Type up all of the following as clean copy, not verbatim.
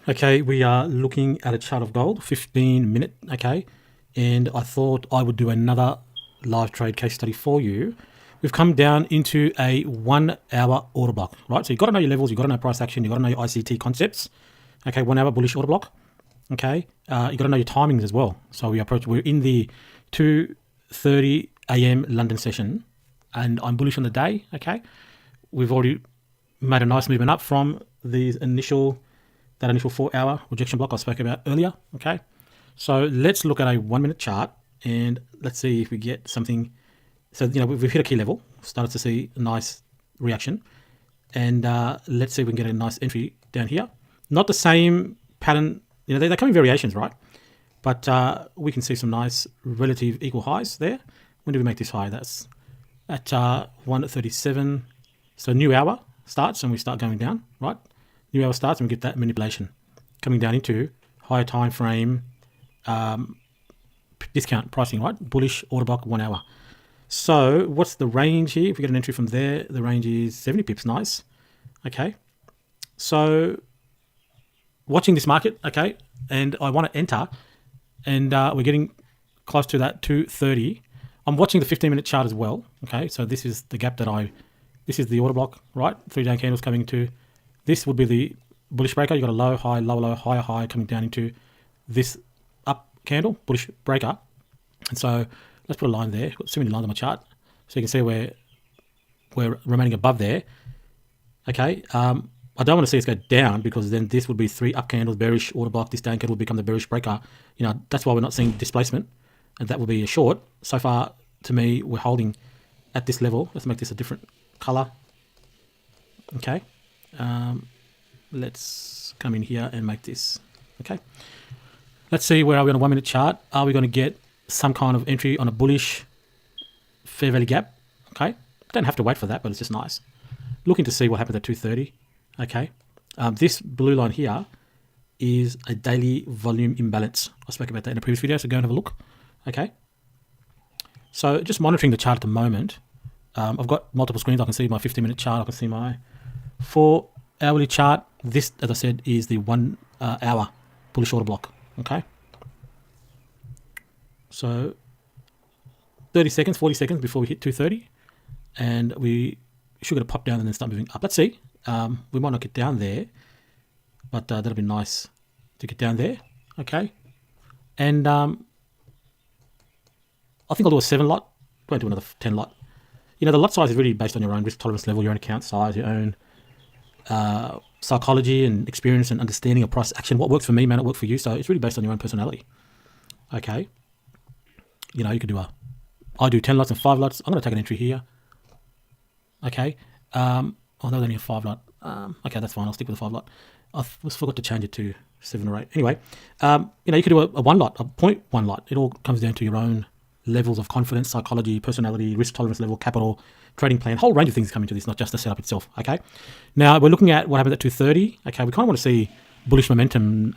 Okay, we are looking at a chart of gold, 15-minute, okay? And I thought I would do another live trade case study for you. We've come down into a 1 hour order block, right? So you've got to know your levels, you've got to know price action, you've got to know your ICT concepts. Okay, 1 hour bullish order block. Okay, you've got to know your timings as well. So we're in the 2:30 a.m. London session, and I'm bullish on the day. Okay, we've already made a nice movement up from that initial 4 hour rejection block I spoke about earlier. Okay, so let's look at a 1 minute chart and let's see if we get something. So we've hit a key level, started to see a nice reaction, and let's see if we can get a nice entry down here. Not the same pattern, they come in variations, right? But we can see some nice relative equal highs there. When did we make this high? That's at 1:37. So new hour starts and we start going down, right? New hour starts and we get that manipulation coming down into higher time frame discount pricing, right? Bullish order block 1 hour. So what's the range here? If we get an entry from there, the range is 70 pips. Nice. Okay. So watching this market, okay, and I want to enter, and we're getting close to that 2:30. I'm watching the 15-minute chart as well. Okay, so this is the gap this is the order block, right? 3-day candles coming into. This would be the bullish breaker. You got a low, high, low, low, higher, high coming down into this up candle, bullish breaker. And so let's put a line there. Got so many lines on my chart, so you can see we're remaining above there. Okay, I don't want to see us go down because then this would be 3 up candles, bearish order block. This down candle will become the bearish breaker. That's why we're not seeing displacement, and that will be a short. So far, to me, we're holding at this level. Let's make this a different color. Okay, let's come in here and make this. Okay, let's see where are we on a 1 minute chart. Are we going to get some kind of entry on a bullish fair value gap? Okay, don't have to wait for that, but it's just nice. Looking to see what happens at 2:30. Okay, this blue line here is a daily volume imbalance. I spoke about that in a previous video, so go and have a look. Okay, so just monitoring the chart at the moment. I've got multiple screens. I can see my 15-minute chart. I can see my 4 hourly chart. This, as I said, is the 1 hour bullish order block. Okay, so 30 seconds, 40 seconds before we hit 2:30, and we should get a pop down and then start moving up. Let's see. We might not get down there, but that'll be nice to get down there. Okay, and I think I'll do a 7 lot. Won't do another 10 lot. The lot size is really based on your own risk tolerance level, your own account size, your own psychology and experience and understanding of price action. What works for me may not work for you, so it's really based on your own personality. Okay, you could do I do 10 lots and 5 lots. I'm going to take an entry here. Okay. Oh, that was only a 5 lot. Okay, that's fine. I'll stick with a 5 lot. I forgot to change it to 7 or 8. Anyway, you could do a 1 lot, a 0.1 lot. It all comes down to your own levels of confidence, psychology, personality, risk tolerance level, capital, trading plan, whole range of things come into this, not just the setup itself. Okay. Now we're looking at what happens at 2:30. Okay, we kind of want to see bullish momentum,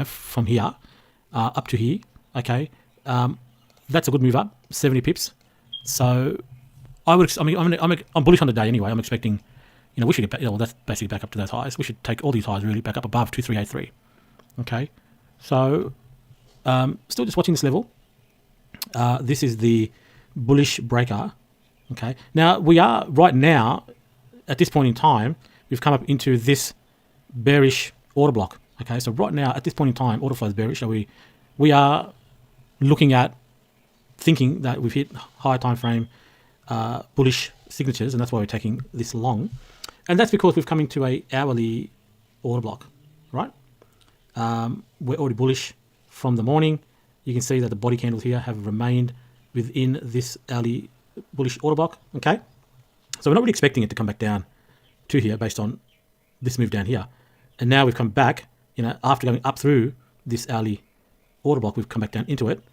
from here up to here. Okay, that's a good move up, 70 pips. So I'm bullish on the day anyway. I'm expecting, we should get back. Well, that's basically back up to those highs. We should take all these highs really back up above 2383. Okay, so still just watching this level. This is the bullish breaker. Okay, now we are right now at this point in time. We've come up into this bearish order block. Okay, so right now at this point in time, order flow is bearish. So we are looking at thinking that we've hit higher time frame bullish signatures, and that's why we're taking this long, and that's because we've come into a hourly order block, right? We're already bullish from the morning. You can see that the body candles here have remained within this hourly bullish order block. Okay, so we're not really expecting it to come back down to here based on this move down here, and now we've come back, after going up through this hourly order block, we've come back down into it.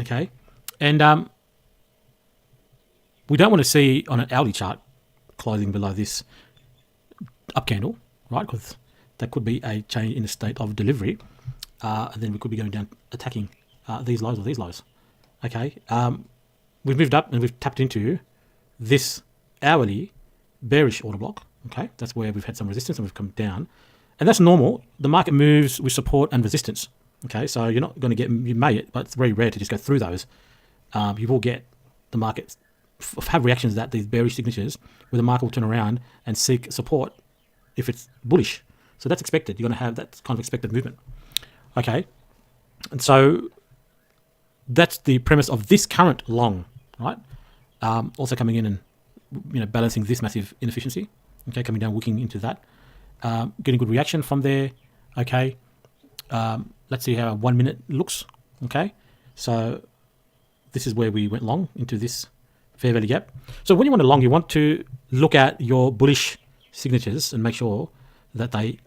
Okay, and we don't want to see on an hourly chart closing below this up candle, right? Because that could be a change in the state of delivery, and then we could be going down attacking these lows or these lows. Okay, we've moved up and we've tapped into this hourly bearish order block. Okay, that's where we've had some resistance and we've come down. And that's normal. The market moves with support and resistance. Okay, so you're not going to get, you may, but it's very rare to just go through those. You will get the market have reactions that these bearish signatures where the market will turn around and seek support if it's bullish. So that's expected. You're going to have that kind of expected movement. Okay, and so that's the premise of this current long, right? Also coming in and balancing this massive inefficiency. Okay, coming down, looking into that, getting good reaction from there. Okay, let's see how 1 minute looks. Okay, so this is where we went long into this fair value gap. So when you want to long, you want to look at your bullish signatures and make sure that they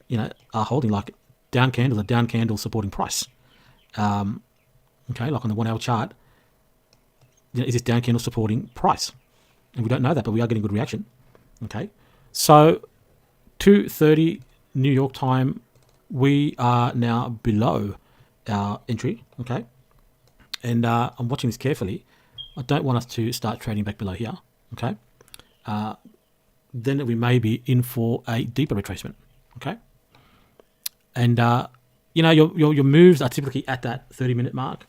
are holding, like down candle, a down candle supporting price. Okay, like on the 1 hour chart, is this down candle supporting price? And we don't know that, but we are getting good reaction. Okay, so 2:30 New York time, we are now below our entry. Okay, and I'm watching this carefully. I don't want us to start trading back below here. Okay, then we may be in for a deeper retracement. Okay, and your moves are typically at that 30-minute mark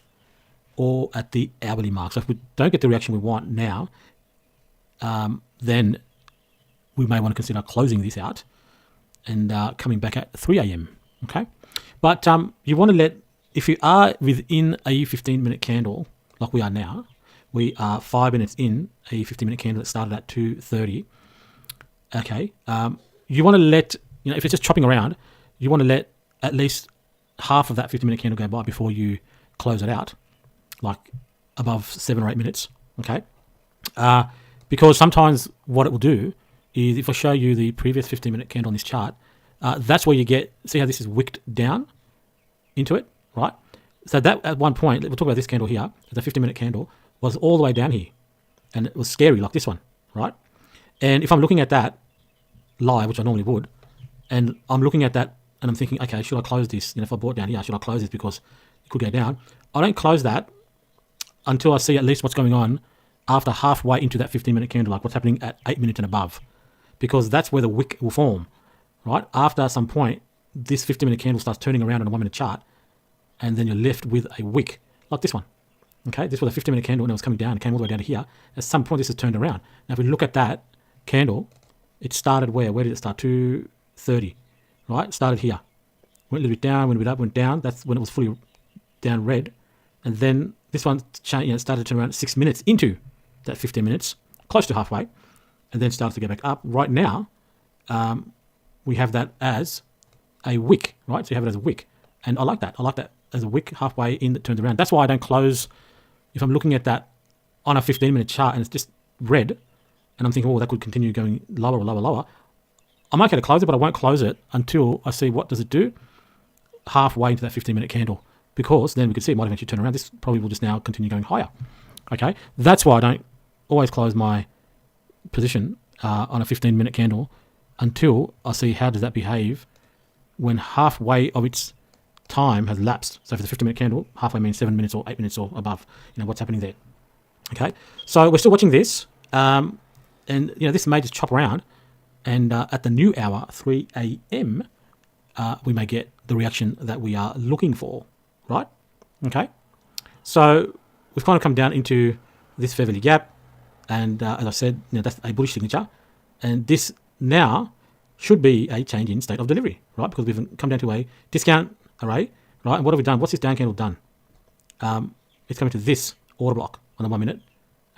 or at the hourly mark. So if we don't get the reaction we want now, then we may want to consider closing this out and coming back at 3 a.m. Okay, but you want to if you are within a 15-minute candle like we are now, we are 5 minutes in a 15-minute candle that started at 2:30. Okay, you want to let if it's just chopping around, you want to let at least half of that 15-minute candle go by before you close it out, like above 7 or 8 minutes. Okay, because sometimes what it will do is, if I show you the previous 15-minute candle on this chart, that's where you see how this is wicked down into it, right? So that at one point, we'll talk about this candle here, the 15-minute candle was all the way down here, and it was scary like this one, right? And if I'm looking at that live, which I normally would, and I'm looking at that and I'm thinking, okay, should I close this? If I bought down here, should I close this because it could go down? I don't close that until I see at least what's going on after halfway into that 15-minute candle, like what's happening at 8 minutes and above, because that's where the wick will form, right? After some point, this 15-minute candle starts turning around on a 1 minute chart, and then you're left with a wick like this one. Okay, this was a 15-minute candle and it was coming down, it came all the way down to here. At some point, this has turned around. Now, if we look at that candle, it started where? Where did it start? 2:30, right? It started here. Went a little bit down, went a bit up, went down. That's when it was fully down red. And then this one started to turn around 6 minutes into that 15 minutes, close to halfway, and then started to go back up. Right now, we have that as a wick, right? So you have it as a wick. And I like that. I like that as a wick halfway in that turns around. That's why I don't close. If I'm looking at that on a 15-minute chart and it's just red, and I'm thinking, oh, that could continue going lower, lower, lower, I'm okay to close it, but I won't close it until I see what does it do halfway into that 15-minute candle, because then we could see it might eventually turn around. This probably will just now continue going higher. Okay, that's why I don't always close my position on a 15-minute candle until I see how does that behave when halfway of its time has lapsed. So for the 15-minute candle, halfway means 7 minutes or 8 minutes or above. What's happening there. Okay, so we're still watching this, and this may just chop around, and at the new hour, 3 a.m., we may get the reaction that we are looking for, right? Okay, so we've kind of come down into this fair value gap, and as I said, that's a bullish signature, and this now should be a change in state of delivery, right? Because we've come down to a discount array, right? And what have we done? What's this down candle done? It's coming to this order block on the 1 minute,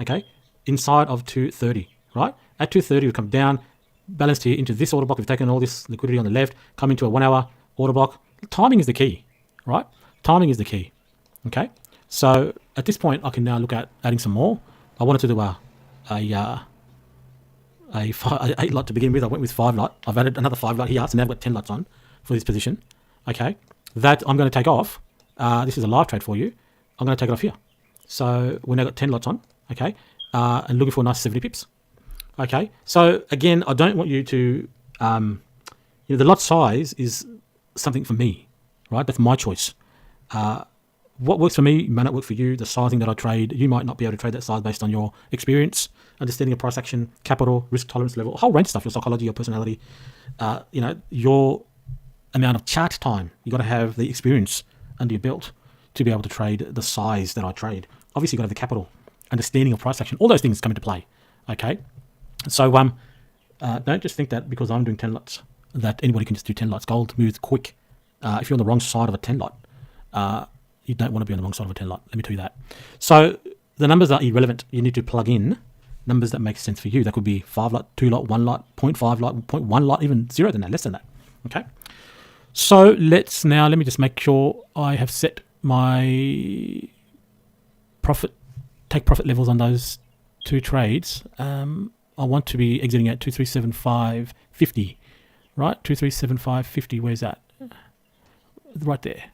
okay, inside of 2:30, right? At 2:30, we've come down, balanced here into this order block. We've taken all this liquidity on the left, come into a 1 hour order block. Timing is the key, right? Timing is the key, okay? So at this point, I can now look at adding some more. I wanted to do a 8 lot to begin with. I went with 5 lot. I've added another 5 lot here, so now I've got 10 lots on for this position, okay? That I'm going to take off. This is a live trade for you. I'm going to take it off here. So we've now got 10 lots on, okay? And looking for a nice 70 pips. Okay, so again, I don't want you to, the lot size is something for me, right? That's my choice. what works for me may not work for you. The sizing that I trade, you might not be able to trade that size based on your experience, understanding of price action, capital, risk tolerance level, a whole range of stuff, your psychology, your personality, your amount of chart time. You got to have the experience under your belt to be able to trade the size that I trade. Obviously, you got to have the capital, understanding of price action. All those things come into play. Okay, so don't just think that because I'm doing 10 lots that anybody can just do 10 lots. Gold moves quick. If you're on the wrong side of a 10 lot, you don't want to be on the wrong side of a 10 lot. Let me tell you that. So the numbers are irrelevant. You need to plug in numbers that make sense for you. That could be 5 lot, 2 lot, 1 lot, 0.5 lot, 0.1 lot, even 0 than that, less than that. Okay. So let me just make sure I have set my take profit levels on those two trades. I want to be exiting at 2375.50, right? 2375.50. Where's that? Right there.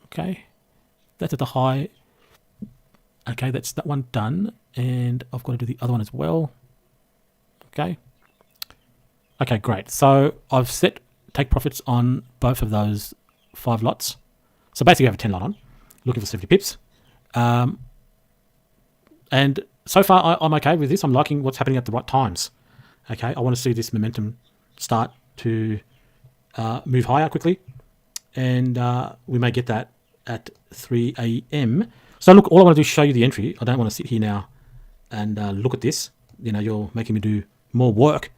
Okay, that's at the high. Okay, that's that one done, and I've got to do the other one as well. Okay, great. So I've set take profits on both of those 5 lots. So basically, I have a 10 lot on, looking for 70 pips. And so far, I'm okay with this. I'm liking what's happening at the right times. Okay, I want to see this momentum start to move higher quickly, and we may get that at 3 a.m. So look, all I want to do is show you the entry. I don't want to sit here now and look at this. You're making me do more work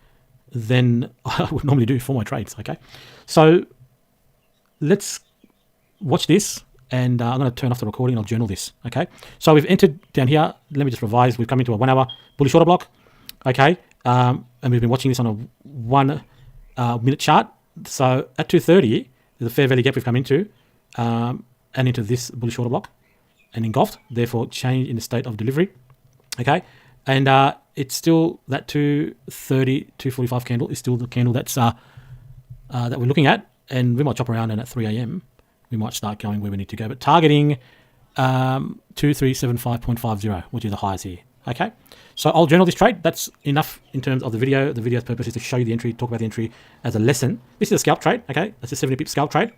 than I would normally do for my trades. Okay, so let's watch this, and I'm going to turn off the recording and I'll journal this. Okay, so we've entered down here. Let me just revise. We've come into a 1 hour bullish order block. Okay, and we've been watching this on a 1 minute chart. So at 2:30, there's a fair value gap we've come into, and into this bullish order block and engulfed, therefore change in the state of delivery. Okay, and it's still that 2:30, 2:45 candle is still the candle that's that we're looking at, and we might chop around, and at 3 a.m. we might start going where we need to go, but targeting 2375.50, which is the highs here. Okay, so I'll journal this trade. That's enough in terms of the video. The video's purpose is to show you the entry, talk about the entry as a lesson. This is a scalp trade. Okay, that's a 70 pip scalp trade.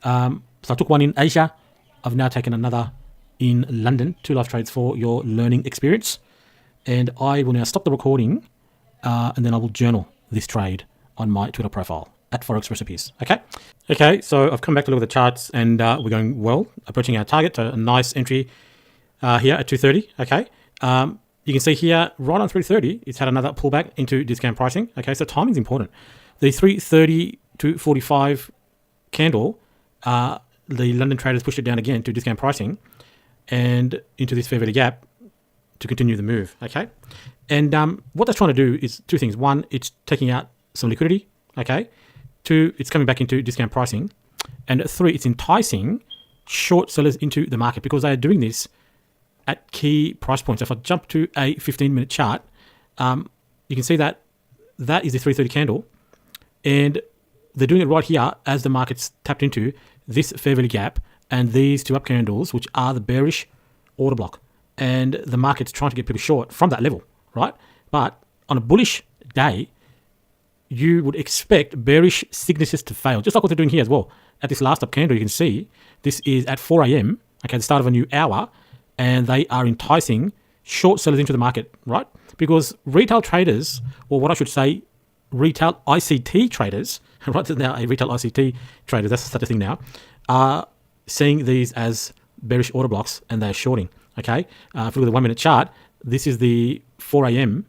So I took one in Asia. I've now taken another in London. 2 live trades for your learning experience. And I will now stop the recording, and then I will journal this trade on my Twitter profile at Forex Recipes. Okay, so I've come back to look at the charts, and we're going well, approaching our target. So a nice entry here at 2:30. Okay, you can see here right on 3:30, it's had another pullback into discount pricing. Okay, so timing is important. The 3:30 to 45 candle, the London traders pushed it down again to discount pricing and into this fair value gap to continue the move. Okay, and what that's trying to do is 2 things. 1, it's taking out some liquidity. Okay, 2, it's coming back into discount pricing, and 3, it's enticing short sellers into the market because they are doing this at key price points. If I jump to a 15-minute chart, you can see that that is the 3:30 candle, and they're doing it right here as the market's tapped into this fair value gap and these 2 up candles, which are the bearish order block, and the market's trying to get people short from that level, right? But on a bullish day, you would expect bearish signatures to fail, just like what they're doing here as well. At this last up candle, you can see this is at 4 a.m., okay, the start of a new hour, and they are enticing short sellers into the market, right? Because retail traders, or what I should say, retail ICT traders, right now, a retail ICT traders, that's such a thing now, are seeing these as bearish order blocks, and they're shorting, okay? If you look at the 1 minute chart, this is the 4 a.m.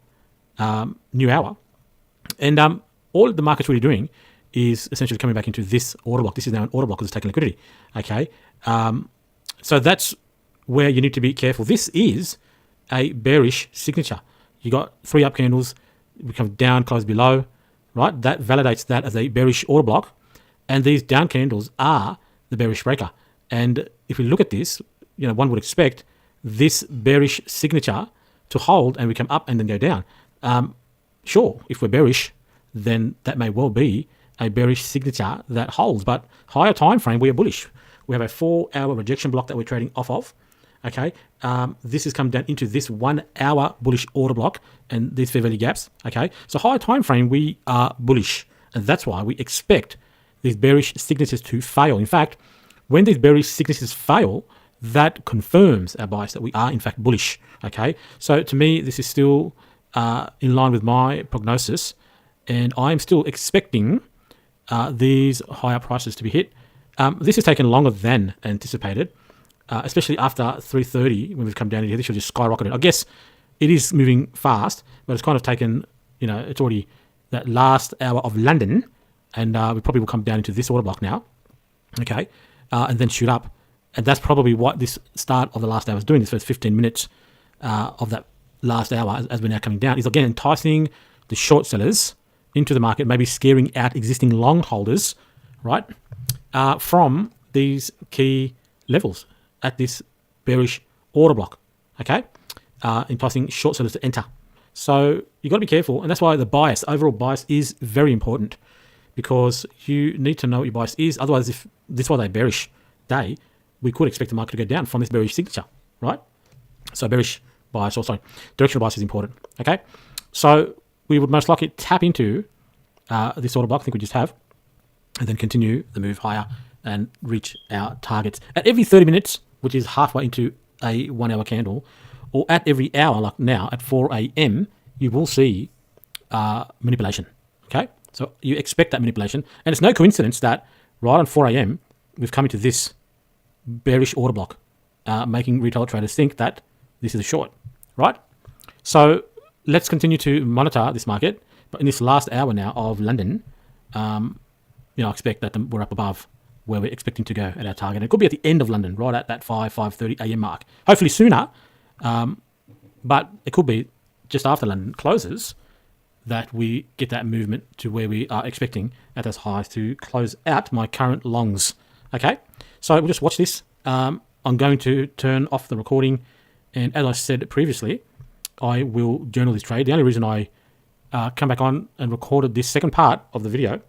New hour, and all the market's really doing is essentially coming back into this order block. This is now an order block because it's taking liquidity, okay? So that's where you need to be careful. This is a bearish signature. You got 3 up candles, we come down, close below, right? That validates that as a bearish order block, and these down candles are the bearish breaker. And if we look at this, one would expect this bearish signature to hold and we come up and then go down. Sure, if we're bearish, then that may well be a bearish signature that holds, but higher time frame, we are bullish. We have a 4-hour rejection block that we're trading off of. Okay, this has come down into this 1 hour bullish order block and these fair value gaps. Okay, so higher time frame, we are bullish, and that's why we expect these bearish signatures to fail. In fact, when these bearish signatures fail, that confirms our bias that we are in fact bullish. Okay, so to me, this is still in line with my prognosis, and I'm still expecting these higher prices to be hit. This has taken longer than anticipated, especially after 3:30 when we've come down here. This should just skyrocketed. I guess it is moving fast, but it's kind of taken, it's already that last hour of London, and we probably will come down into this order block now, okay, and then shoot up. And that's probably what this start of the last hour is doing. This first 15 minutes of that last hour, as we're now coming down, is again enticing the short sellers into the market, maybe scaring out existing long holders, right, from these key levels at this bearish order block, okay, enticing short sellers to enter. So you've got to be careful, and that's why the bias, overall bias, is very important, because you need to know what your bias is. Otherwise, if this was a bearish day, we could expect the market to go down from this bearish signature, right? So bearish bias, or sorry, directional bias is important, okay? So we would most likely tap into this order block, I think we just have, and then continue the move higher and reach our targets. At every 30 minutes, which is halfway into a 1 hour candle, or at every hour, like now at 4 a.m., you will see manipulation, okay? So you expect that manipulation, and it's no coincidence that right on 4 a.m., we've come into this bearish order block, making retail traders think that this is a short, right? So let's continue to monitor this market, but in this last hour now of London, I expect that we're up above where we're expecting to go at our target. It could be at the end of London, right at that 5:30 a.m. mark. Hopefully sooner, but it could be just after London closes that we get that movement to where we are expecting at those highs to close out my current longs. Okay, so we'll just watch this. I'm going to turn off the recording, and as I said previously, I will journal this trade. The only reason I come back on and recorded this second part of the video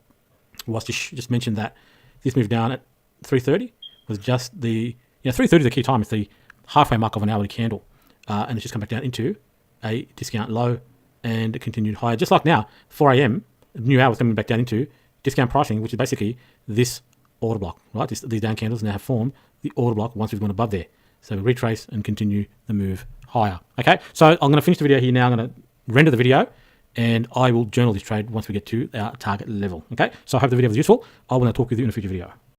was to just mention that this move down at 3:30 was just the 3:30 is the key time. It's the halfway mark of an hourly candle, and it's just come back down into a discount low and continued higher. Just like now, 4 a.m. new hour is coming back down into discount pricing, which is basically this order block, right? These down candles now have formed the order block once we've gone above there. So we retrace and continue the move higher. Okay, so I'm going to finish the video here now. I'm going to render the video, and I will journal this trade once we get to our target level. Okay, so I hope the video was useful. I will now talk with you in a future video.